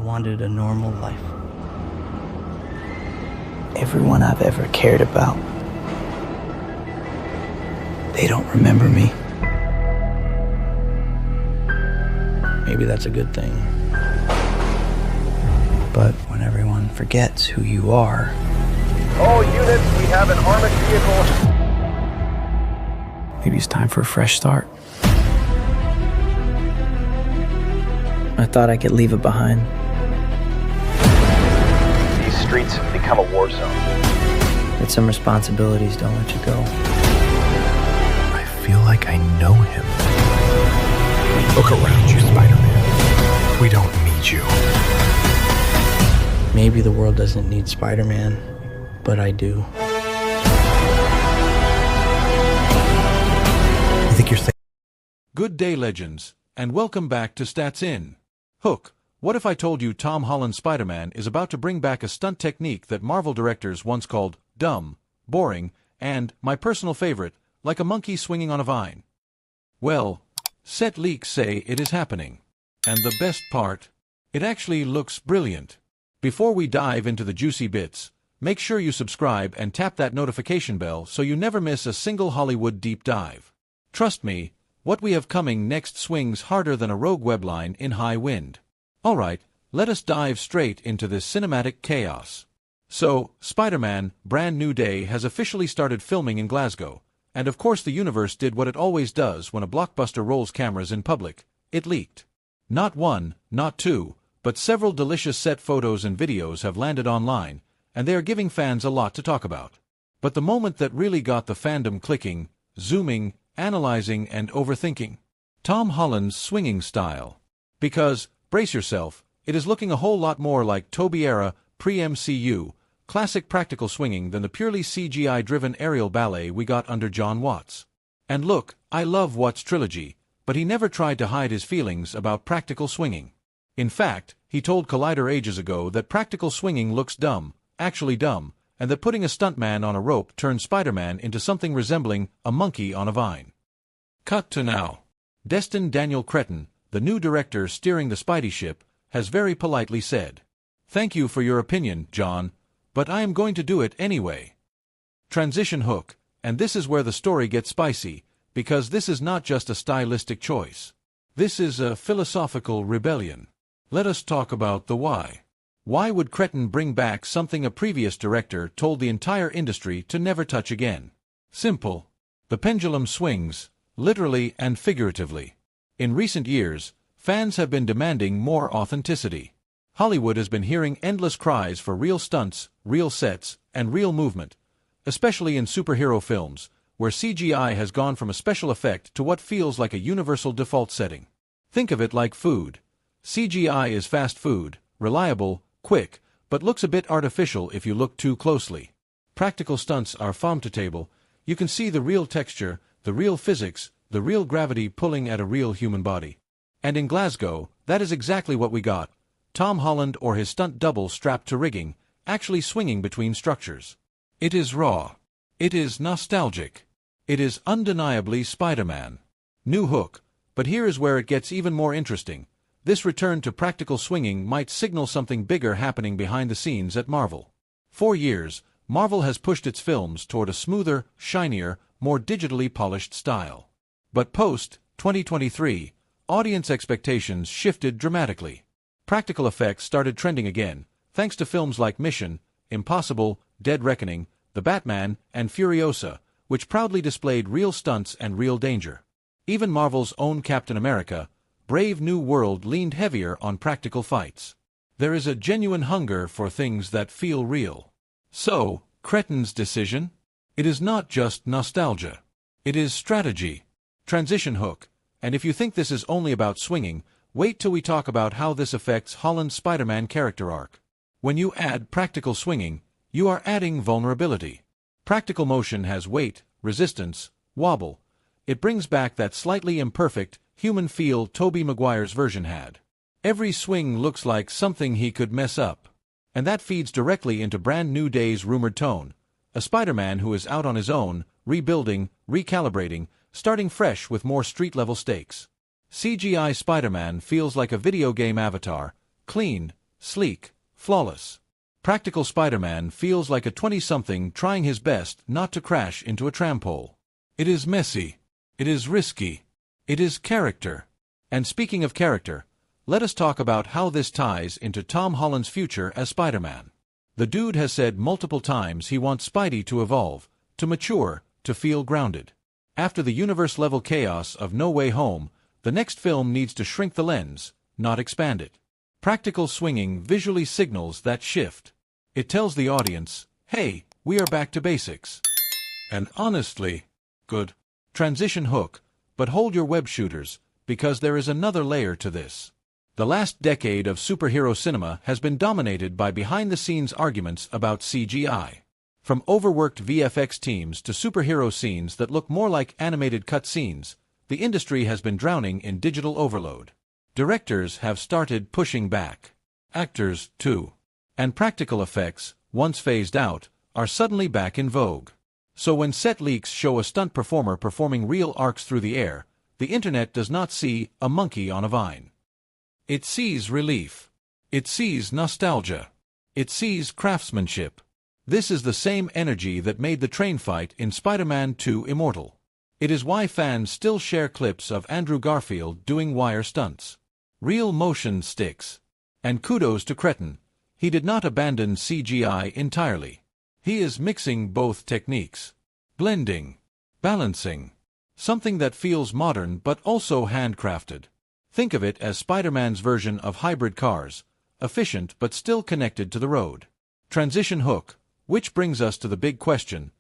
wanted a normal life. Everyone I've ever cared about, they don't remember me. Maybe that's a good thing. But when everyone forgets who you are... All units, we have an armored vehicle. Maybe it's time for a fresh start. I thought I could leave it behind. These streets have become a war zone. But some responsibilities don't let you go. I feel like I know him. Look around you, Spider-Man. We don't need you. Maybe the world doesn't need Spider-Man, but I do. You think you're safe? Good day, legends, and welcome back to Stats In. Hook, what if I told you Tom Holland's Spider-Man is about to bring back a stunt technique that Marvel directors once called dumb, boring, and, my personal favorite, like a monkey swinging on a vine? Well, set leaks say it is happening. And the best part, it actually looks brilliant. Before we dive into the juicy bits, make sure you subscribe and tap that notification bell so you never miss a single Hollywood deep dive. Trust me, what we have coming next swings harder than a rogue webline in high wind. Alright, let us dive straight into this cinematic chaos. So, Spider-Man, Brand New Day has officially started filming in Glasgow, and of course the universe did what it always does when a blockbuster rolls cameras in public. It leaked. Not one, not two, but several delicious set photos and videos have landed online, and they are giving fans a lot to talk about. But the moment that really got the fandom clicking, zooming, analyzing, and overthinking. Tom Holland's swinging style. Because, brace yourself, it is looking a whole lot more like Tobey-era, pre-MCU, classic practical swinging than the purely CGI-driven aerial ballet we got under John Watts. And look, I love Watts' trilogy, but he never tried to hide his feelings about practical swinging. In fact, he told Collider ages ago that practical swinging looks dumb, actually dumb, and that putting a stuntman on a rope turned Spider-Man into something resembling a monkey on a vine. Cut to now. Destin Daniel Cretton, the new director steering the Spidey ship, has very politely said, "Thank you for your opinion, John, but I am going to do it anyway." Transition hook, and this is where the story gets spicy, because this is not just a stylistic choice. This is a philosophical rebellion. Let us talk about the why. Why would Cretton bring back something a previous director told the entire industry to never touch again? Simple. The pendulum swings, literally and figuratively. In recent years, fans have been demanding more authenticity. Hollywood has been hearing endless cries for real stunts, real sets, and real movement, especially in superhero films, where CGI has gone from a special effect to what feels like a universal default setting. Think of it like food. CGI is fast food, reliable, quick, but looks a bit artificial if you look too closely. Practical stunts are farm to table. You can see the real texture, the real physics, the real gravity pulling at a real human body. And in Glasgow, that is exactly what we got. Tom Holland or his stunt double strapped to rigging, actually swinging between structures. It is raw. It is nostalgic. It is undeniably Spider-Man. New hook, but here is where it gets even more interesting. This return to practical swinging might signal something bigger happening behind the scenes at Marvel. For years, Marvel has pushed its films toward a smoother, shinier, more digitally polished style. But post-2023, audience expectations shifted dramatically. Practical effects started trending again, thanks to films like Mission, Impossible, Dead Reckoning, The Batman, and Furiosa, which proudly displayed real stunts and real danger. Even Marvel's own Captain America, Brave New World leaned heavier on practical fights. There is a genuine hunger for things that feel real. So, Cretton's decision? It is not just nostalgia. It is strategy. Transition hook, and if you think this is only about swinging, wait till we talk about how this affects Holland's Spider-Man character arc. When you add practical swinging, you are adding vulnerability. Practical motion has weight, resistance, wobble. It brings back that slightly imperfect, human feel Tobey Maguire's version had. Every swing looks like something he could mess up. And that feeds directly into Brand New Day's rumored tone. A Spider-Man who is out on his own, rebuilding, recalibrating, starting fresh with more street-level stakes. CGI Spider-Man feels like a video game avatar, clean, sleek, flawless. Practical Spider-Man feels like a 20-something trying his best not to crash into a trampoline. It is messy. It is risky. It is character. And speaking of character, let us talk about how this ties into Tom Holland's future as Spider-Man. The dude has said multiple times he wants Spidey to evolve, to mature, to feel grounded. After the universe-level chaos of No Way Home, the next film needs to shrink the lens, not expand it. Practical swinging visually signals that shift. It tells the audience, hey, we are back to basics. And honestly, good. Transition hook, but hold your web shooters, because there is another layer to this. The last decade of superhero cinema has been dominated by behind-the-scenes arguments about CGI. From overworked VFX teams to superhero scenes that look more like animated cutscenes, the industry has been drowning in digital overload. Directors have started pushing back. Actors, too. And practical effects, once phased out, are suddenly back in vogue. So when set leaks show a stunt performer performing real arcs through the air, the internet does not see a monkey on a vine. It sees relief. It sees nostalgia. It sees craftsmanship. This is the same energy that made the train fight in Spider-Man 2 immortal. It is why fans still share clips of Andrew Garfield doing wire stunts. Real motion sticks. And kudos to Cretin. He did not abandon CGI entirely. He is mixing both techniques. Blending. Balancing. Something that feels modern but also handcrafted. Think of it as Spider-Man's version of hybrid cars, efficient but still connected to the road. Transition hook, which brings us to the big question: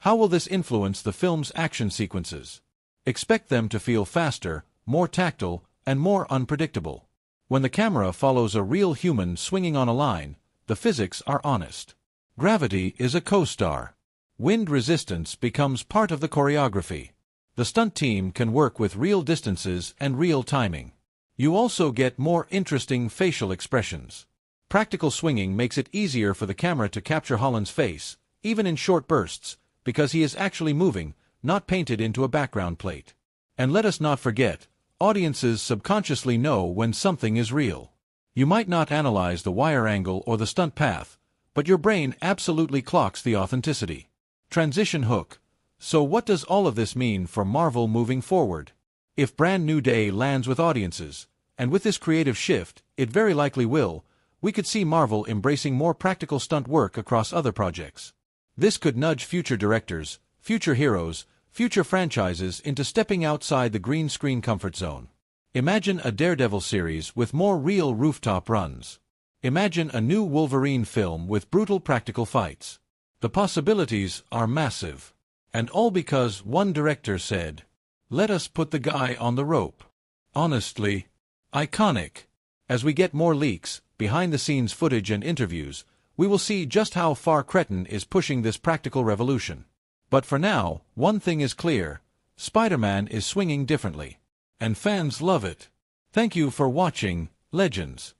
how will this influence the film's action sequences? Expect them to feel faster, more tactile, and more unpredictable. When the camera follows a real human swinging on a line, the physics are honest. Gravity is a co-star. Wind resistance becomes part of the choreography. The stunt team can work with real distances and real timing. You also get more interesting facial expressions. Practical swinging makes it easier for the camera to capture Holland's face, even in short bursts, because he is actually moving, not painted into a background plate. And let us not forget, audiences subconsciously know when something is real. You might not analyze the wire angle or the stunt path, but your brain absolutely clocks the authenticity. Transition hook. So what does all of this mean for Marvel moving forward? If Brand New Day lands with audiences, and with this creative shift, it very likely will, we could see Marvel embracing more practical stunt work across other projects. This could nudge future directors, future heroes, future franchises into stepping outside the green screen comfort zone. Imagine a Daredevil series with more real rooftop runs. Imagine a new Wolverine film with brutal practical fights. The possibilities are massive. And all because one director said, "Let us put the guy on the rope." Honestly, iconic. As we get more leaks, behind-the-scenes footage and interviews, we will see just how far Cretin is pushing this practical revolution. But for now, one thing is clear: Spider-Man is swinging differently. And fans love it. Thank you for watching, Legends.